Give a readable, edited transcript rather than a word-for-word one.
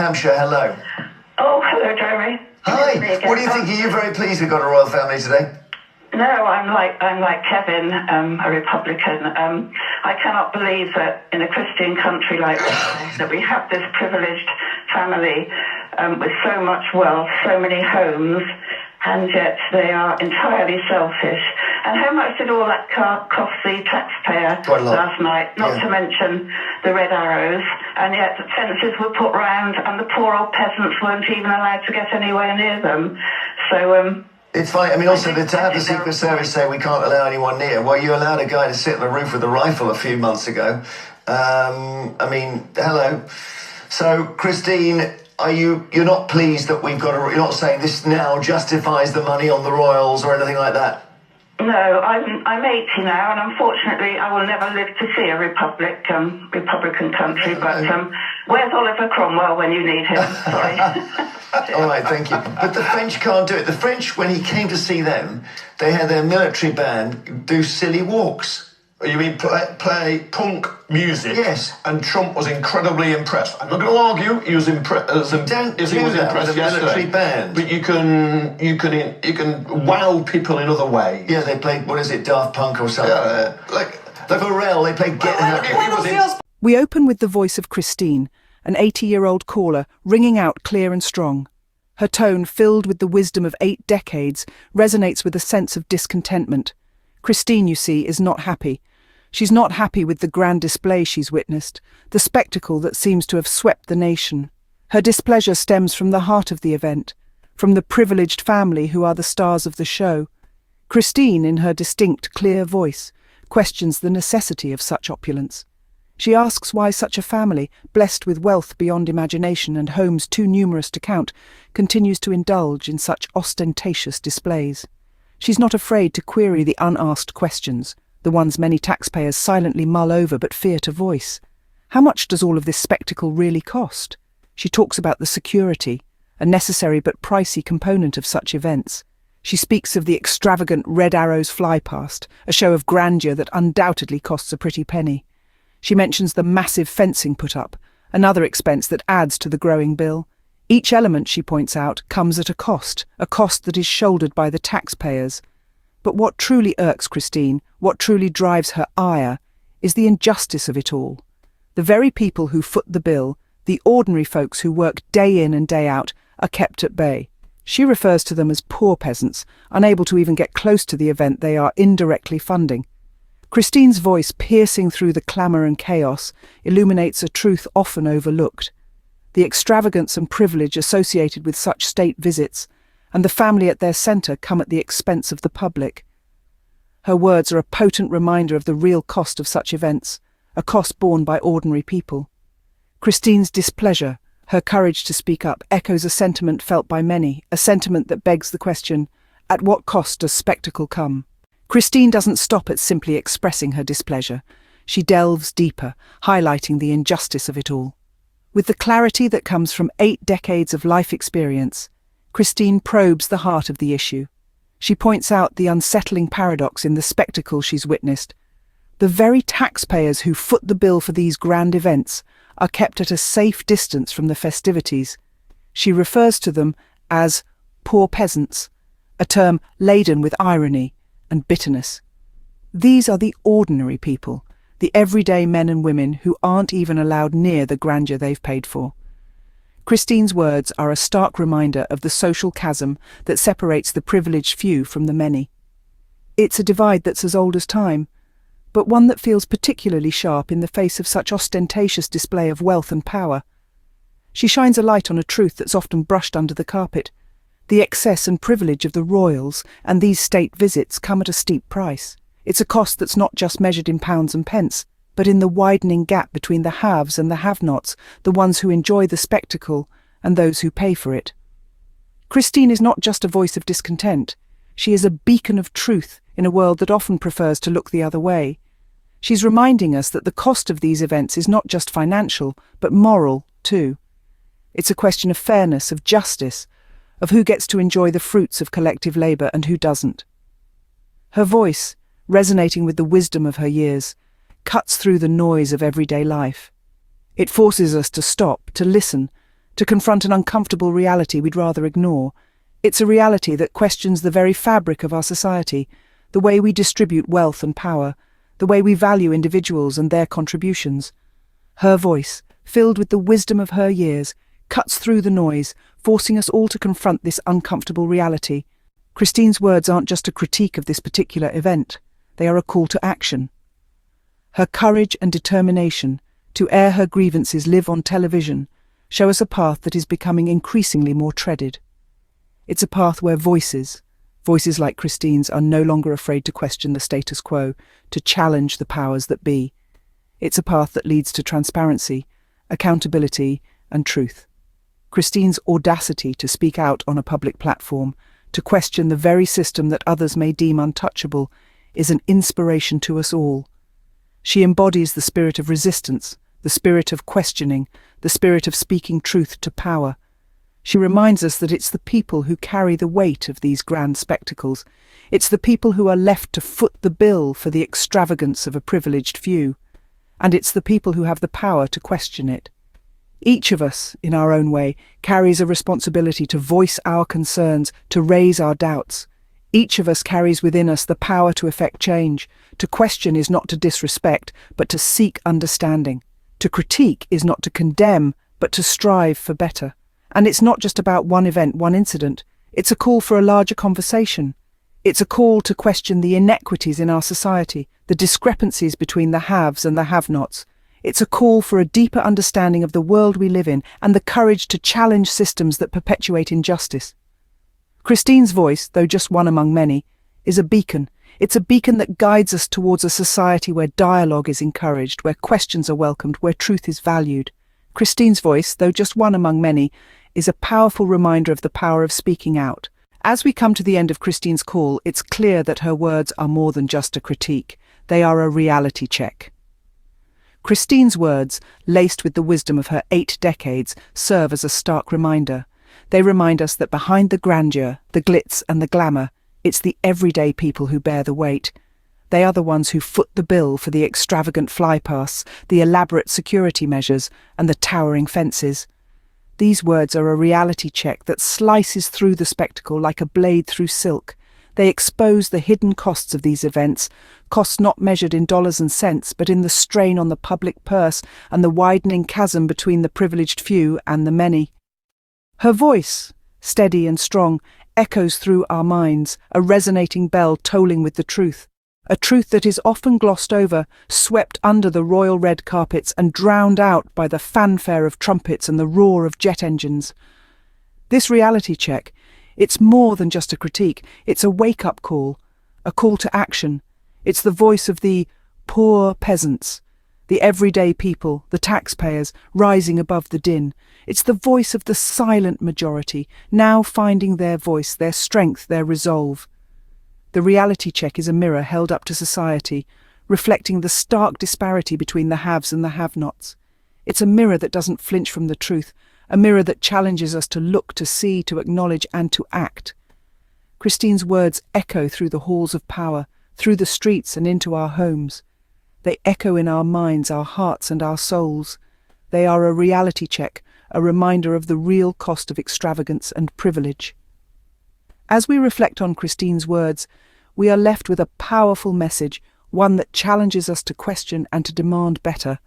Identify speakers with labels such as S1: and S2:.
S1: Hampshire, hello.
S2: Oh, hello, Jeremy.
S1: Hi. What do you think? Are you very pleased we've got a royal family today?
S2: No, I'm like Kevin, a Republican. I cannot believe that in a Christian country like this, that we have this privileged family with so much wealth, so many homes, and yet they are entirely selfish. And how much did all that cost the taxpayer last night? Not to mention the red arrows, and yet the fences were put round, and the poor old peasants weren't even allowed to get anywhere near them. So.
S1: It's funny. I mean, also to have the Secret Service say we can't allow anyone near. Well, you allowed a guy to sit on the roof with a rifle a few months ago. I mean, hello. So, Christine, you're not pleased that we've got you're not saying this now justifies the money on the royals or anything like that?
S2: No, I'm 80 now, and unfortunately I will never live to see a Republican country, but where's Oliver Cromwell when you need him? Sorry.
S1: All right, thank you. But the French can't do it. The French, when he came to see them, they had their military band do silly walks.
S3: You mean play punk music?
S1: Yes.
S3: And Trump was incredibly impressed. I'm not going to argue. He was impressed. He was impressed
S1: military band.
S3: But you can wow people in other ways.
S1: Yeah, they played, what is it, Daft Punk or something? Yeah, like Pharrell, they played Get Happy.
S4: We open with the voice of Christine, an 80-year-old caller, ringing out clear and strong. Her tone, filled with the wisdom of 8 decades, resonates with a sense of discontentment. Christine, you see, is not happy. She's not happy with the grand display she's witnessed, the spectacle that seems to have swept the nation. Her displeasure stems from the heart of the event, from the privileged family who are the stars of the show. Christine, in her distinct, clear voice, questions the necessity of such opulence. She asks why such a family, blessed with wealth beyond imagination and homes too numerous to count, continues to indulge in such ostentatious displays. She's not afraid to query the unasked questions, the ones many taxpayers silently mull over but fear to voice. How much does all of this spectacle really cost? She talks about the security, a necessary but pricey component of such events. She speaks of the extravagant red arrows fly past, a show of grandeur that undoubtedly costs a pretty penny. She mentions the massive fencing put up, another expense that adds to the growing bill. Each element, she points out, comes at a cost that is shouldered by the taxpayers. But what truly irks Christine, what truly drives her ire, is the injustice of it all. The very people who foot the bill, the ordinary folks who work day in and day out, are kept at bay. She refers to them as poor peasants, unable to even get close to the event they are indirectly funding. Christine's voice, piercing through the clamour and chaos, illuminates a truth often overlooked. The extravagance and privilege associated with such state visits, and the family at their centre, come at the expense of the public. Her words are a potent reminder of the real cost of such events, a cost borne by ordinary people. Christine's displeasure, her courage to speak up, echoes a sentiment felt by many, a sentiment that begs the question, at what cost does spectacle come? Christine doesn't stop at simply expressing her displeasure. She delves deeper, highlighting the injustice of it all. With the clarity that comes from 8 decades of life experience, Christine probes the heart of the issue. She points out the unsettling paradox in the spectacle she's witnessed. The very taxpayers who foot the bill for these grand events are kept at a safe distance from the festivities. She refers to them as poor peasants, a term laden with irony and bitterness. These are the ordinary people, the everyday men and women who aren't even allowed near the grandeur they've paid for. Christine's words are a stark reminder of the social chasm that separates the privileged few from the many. It's a divide that's as old as time, but one that feels particularly sharp in the face of such ostentatious display of wealth and power. She shines a light on a truth that's often brushed under the carpet. The excess and privilege of the royals and these state visits come at a steep price. It's a cost that's not just measured in pounds and pence, but in the widening gap between the haves and the have-nots, the ones who enjoy the spectacle and those who pay for it. Christine is not just a voice of discontent. She is a beacon of truth in a world that often prefers to look the other way. She's reminding us that the cost of these events is not just financial, but moral, too. It's a question of fairness, of justice, of who gets to enjoy the fruits of collective labour and who doesn't. Her voice, resonating with the wisdom of her years, cuts through the noise of everyday life. It forces us to stop, to listen, to confront an uncomfortable reality we'd rather ignore. It's a reality that questions the very fabric of our society, the way we distribute wealth and power, the way we value individuals and their contributions. Her voice, filled with the wisdom of her years, cuts through the noise, forcing us all to confront this uncomfortable reality. Christine's words aren't just a critique of this particular event, they are a call to action. Her courage and determination to air her grievances live on television show us a path that is becoming increasingly more treaded. It's a path where voices like Christine's, are no longer afraid to question the status quo, to challenge the powers that be. It's a path that leads to transparency, accountability, and truth. Christine's audacity to speak out on a public platform, to question the very system that others may deem untouchable, is an inspiration to us all. She embodies the spirit of resistance, the spirit of questioning, the spirit of speaking truth to power. She reminds us that it's the people who carry the weight of these grand spectacles. It's the people who are left to foot the bill for the extravagance of a privileged few. And it's the people who have the power to question it. Each of us, in our own way, carries a responsibility to voice our concerns, to raise our doubts. Each of us carries within us the power to effect change. To question is not to disrespect, but to seek understanding. To critique is not to condemn, but to strive for better. And it's not just about one event, one incident. It's a call for a larger conversation. It's a call to question the inequities in our society, the discrepancies between the haves and the have-nots. It's a call for a deeper understanding of the world we live in and the courage to challenge systems that perpetuate injustice. Christine's voice, though just one among many, is a beacon. It's a beacon that guides us towards a society where dialogue is encouraged, where questions are welcomed, where truth is valued. Christine's voice, though just one among many, is a powerful reminder of the power of speaking out. As we come to the end of Christine's call, it's clear that her words are more than just a critique. They are a reality check. Christine's words, laced with the wisdom of her 8 decades, serve as a stark reminder. They remind us that behind the grandeur, the glitz and the glamour, it's the everyday people who bear the weight. They are the ones who foot the bill for the extravagant flypasts, the elaborate security measures, and the towering fences. These words are a reality check that slices through the spectacle like a blade through silk. They expose the hidden costs of these events, costs not measured in dollars and cents, but in the strain on the public purse and the widening chasm between the privileged few and the many. Her voice, steady and strong, echoes through our minds, a resonating bell tolling with the truth. A truth that is often glossed over, swept under the royal red carpets and drowned out by the fanfare of trumpets and the roar of jet engines. This reality check, it's more than just a critique, it's a wake-up call, a call to action. It's the voice of the poor peasants, the everyday people, the taxpayers, rising above the din. It's the voice of the silent majority, now finding their voice, their strength, their resolve. The reality check is a mirror held up to society, reflecting the stark disparity between the haves and the have-nots. It's a mirror that doesn't flinch from the truth, a mirror that challenges us to look, to see, to acknowledge, and to act. Christine's words echo through the halls of power, through the streets and into our homes. They echo in our minds, our hearts, and our souls. They are a reality check, a reminder of the real cost of extravagance and privilege. As we reflect on Christine's words, we are left with a powerful message, one that challenges us to question and to demand better.